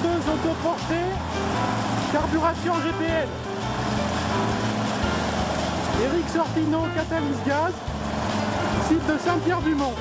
tondeuse autoportée, carburation GPL. Éric Sortino, Catalyse Gaz, site de Saint-Pierre-du-Mont.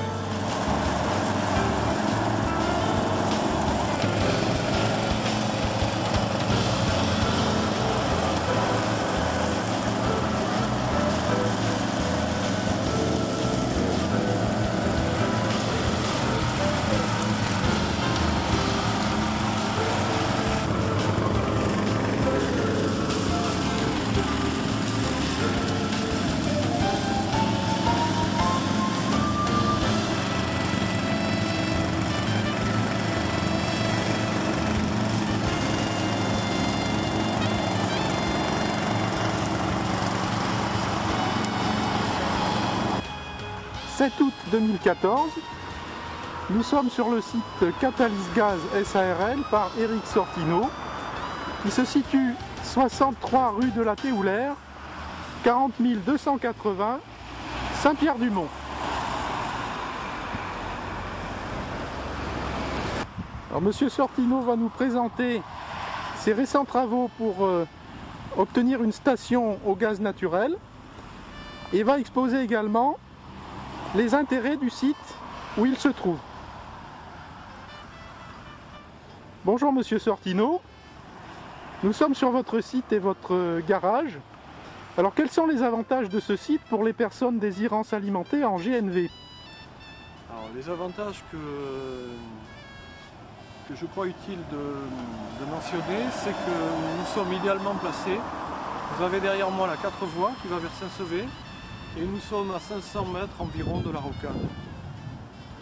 « 7 août 2014, nous sommes sur le site Catalyse Gaz SARL par Éric Sortino, qui se situe 63 rue de la Théoulaire, 40 280, Saint-Pierre-du-Mont. Alors, Monsieur Sortino va nous présenter ses récents travaux pour obtenir une station au gaz naturel et va exposer également les intérêts du site où il se trouve. Bonjour Monsieur Sortino, nous sommes sur votre site et votre garage. Alors quels sont les avantages de ce site pour les personnes désirant s'alimenter en GNV? Alors, les avantages que je crois utile de mentionner, c'est que nous sommes idéalement placés. Vous avez derrière moi la 4 voies qui va vers Saint-Sevé. Et nous sommes à 500 mètres environ de la rocade.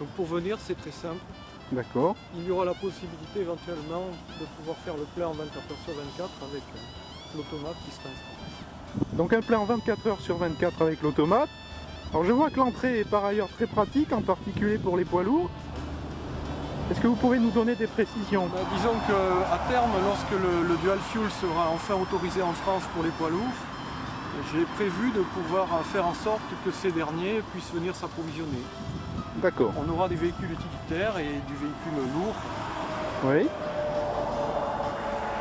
Donc pour venir, c'est très simple. D'accord. Il y aura la possibilité éventuellement de pouvoir faire le plein en 24 heures sur 24 avec l'automate qui sera installé. Donc un plein en 24 heures sur 24 avec l'automate. Alors je vois que l'entrée est par ailleurs très pratique, en particulier pour les poids lourds. Est-ce que vous pouvez nous donner des précisions? Disons qu'à terme, lorsque le dual fuel sera enfin autorisé en France pour les poids lourds, j'ai prévu de pouvoir faire en sorte que ces derniers puissent venir s'approvisionner. D'accord. On aura des véhicules utilitaires et du véhicule lourd. Oui.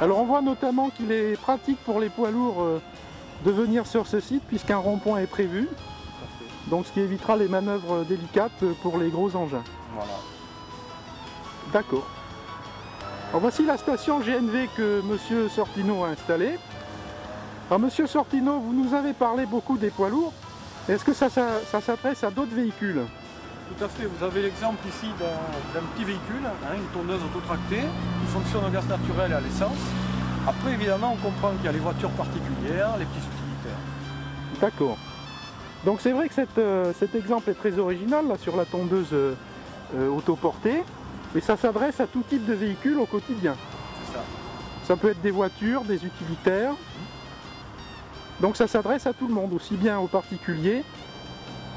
Alors on voit notamment qu'il est pratique pour les poids lourds de venir sur ce site puisqu'un rond-point est prévu. Donc ce qui évitera les manœuvres délicates pour les gros engins. Voilà. D'accord. Alors voici la station GNV que Monsieur Sortino a installée. Alors Monsieur Sortino, vous nous avez parlé beaucoup des poids lourds. Est-ce que ça s'adresse à d'autres véhicules? Tout à fait, vous avez l'exemple ici d'un petit véhicule, une tondeuse autotractée, qui fonctionne au gaz naturel et à l'essence. Après évidemment on comprend qu'il y a les voitures particulières, les petits utilitaires. D'accord. Donc c'est vrai que cet exemple est très original là, sur la tondeuse autoportée, mais ça s'adresse à tout type de véhicule au quotidien. C'est ça. Ça peut être des voitures, des utilitaires. Donc ça s'adresse à tout le monde, aussi bien aux particuliers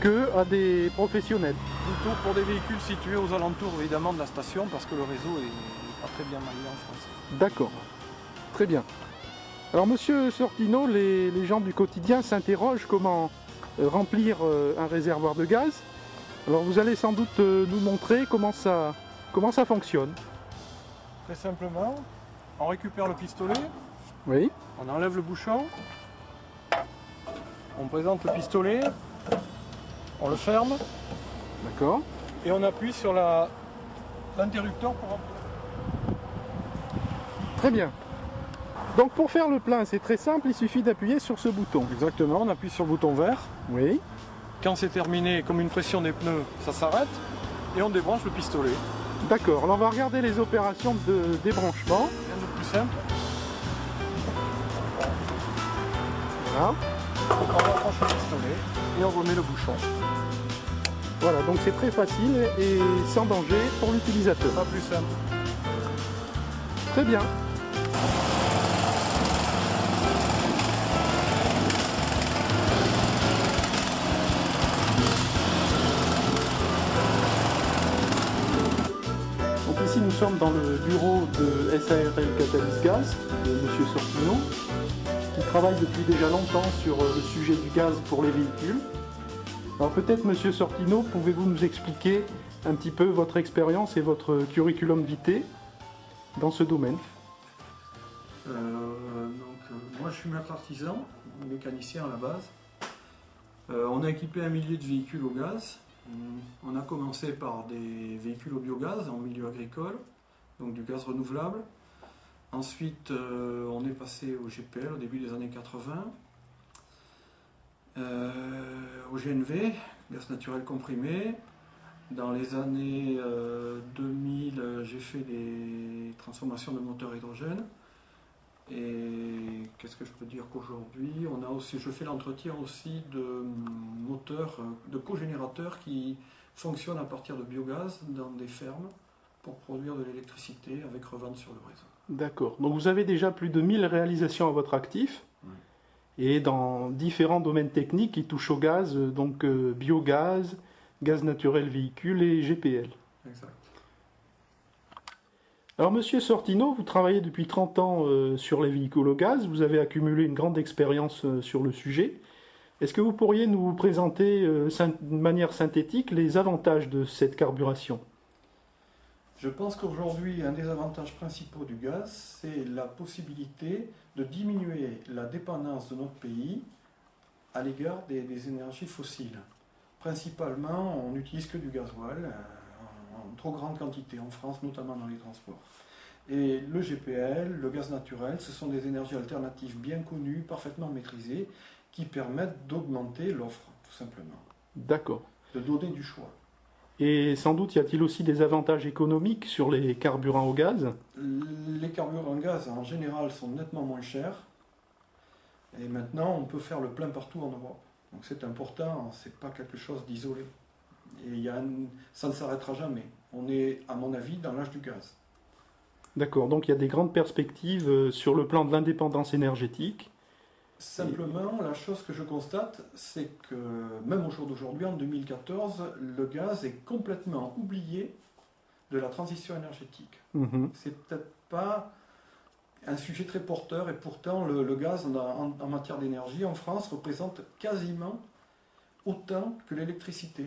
qu'à des professionnels. Plutôt pour des véhicules situés aux alentours évidemment de la station parce que le réseau est pas très bien maillé en France. D'accord, très bien. Alors Monsieur Sortino, les gens du quotidien s'interrogent comment remplir un réservoir de gaz. Alors vous allez sans doute nous montrer comment ça fonctionne. Très simplement, on récupère le pistolet, Oui. on enlève le bouchon, on présente le pistolet, on le ferme. D'accord. Et on appuie sur l'interrupteur pour remplir. Très bien. Donc pour faire le plein, c'est très simple, il suffit d'appuyer sur ce bouton. Exactement, on appuie sur le bouton vert. Oui. Quand c'est terminé, comme une pression des pneus, ça s'arrête et on débranche le pistolet. D'accord, alors on va regarder les opérations de débranchement. Rien de plus simple. Voilà. On rapproche le pistolet et on remet le bouchon. Voilà, donc c'est très facile et sans danger pour l'utilisateur. Pas plus simple. Très bien. Donc ici nous sommes dans le bureau de SARL Catalyse Gaz de M. Sortino, qui travaille depuis déjà longtemps sur le sujet du gaz pour les véhicules. Alors peut-être Monsieur Sortino, pouvez-vous nous expliquer un petit peu votre expérience et votre curriculum vitae? dans ce domaine? Moi je suis maître artisan, mécanicien à la base. On a équipé un millier de véhicules au gaz. On a commencé par des véhicules au biogaz en milieu agricole, donc du gaz renouvelable. Ensuite, on est passé au GPL au début des années 80, au GNV, gaz naturel comprimé. Dans les années 2000, j'ai fait des transformations de moteurs hydrogène. Et qu'est-ce que je peux dire qu'aujourd'hui, je fais l'entretien aussi de moteurs, de cogénérateurs qui fonctionnent à partir de biogaz dans des fermes pour produire de l'électricité avec revente sur le réseau. D'accord. Donc vous avez déjà plus de 1000 réalisations à votre actif, Oui. et dans différents domaines techniques qui touchent au gaz, donc biogaz, gaz naturel véhicule et GPL. Exact. Alors Monsieur Sortino, vous travaillez depuis 30 ans sur les véhicules au gaz, vous avez accumulé une grande expérience sur le sujet. Est-ce que vous pourriez nous présenter de manière synthétique les avantages de cette carburation? Je pense qu'aujourd'hui, un des avantages principaux du gaz, c'est la possibilité de diminuer la dépendance de notre pays à l'égard des énergies fossiles. Principalement, on n'utilise que du gasoil en trop grande quantité en France, notamment dans les transports. Et le GPL, le gaz naturel, ce sont des énergies alternatives bien connues, parfaitement maîtrisées, qui permettent d'augmenter l'offre, tout simplement. D'accord. De donner du choix. Et sans doute y a-t-il aussi des avantages économiques sur les carburants au gaz? Les carburants gaz en général sont nettement moins chers. Et maintenant, on peut faire le plein partout en Europe. Donc c'est important, c'est pas quelque chose d'isolé. Et ça ne s'arrêtera jamais. On est, à mon avis, dans l'âge du gaz. D'accord, donc il y a des grandes perspectives sur le plan de l'indépendance énergétique. Simplement, la chose que je constate, c'est que même au jour d'aujourd'hui, en 2014, le gaz est complètement oublié de la transition énergétique. C'est peut-être pas un sujet très porteur, et pourtant le gaz en matière d'énergie en France représente quasiment autant que l'électricité.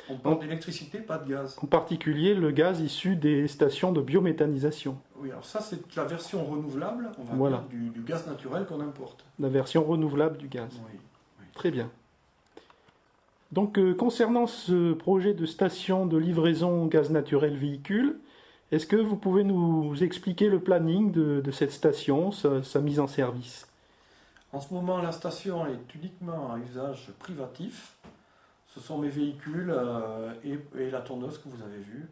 On parle d'électricité, pas de gaz. En particulier le gaz issu des stations de biométhanisation. Oui, alors ça c'est la version renouvelable, on va dire, du gaz naturel qu'on importe. La version renouvelable du gaz. Oui. Très bien. Donc concernant ce projet de station de livraison gaz naturel véhicule, est-ce que vous pouvez nous expliquer le planning de cette station, sa mise en service? En ce moment, la station est uniquement à usage privatif. Ce sont mes véhicules et la tondeuse que vous avez vue.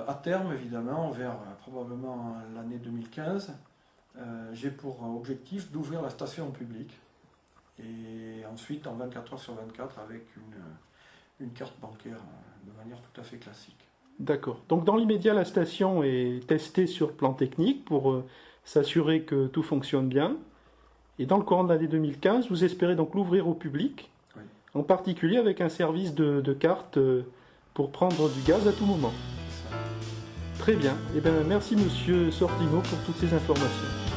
À terme, évidemment, vers probablement l'année 2015, j'ai pour objectif d'ouvrir la station au public. Et ensuite, en 24 heures sur 24, avec une carte bancaire de manière tout à fait classique. D'accord. Donc dans l'immédiat, la station est testée sur le plan technique pour s'assurer que tout fonctionne bien. Et dans le courant de l'année 2015, vous espérez donc l'ouvrir au public, oui. En particulier avec un service de carte pour prendre du gaz à tout moment. Très bien. Eh bien, merci Monsieur Sortino pour toutes ces informations.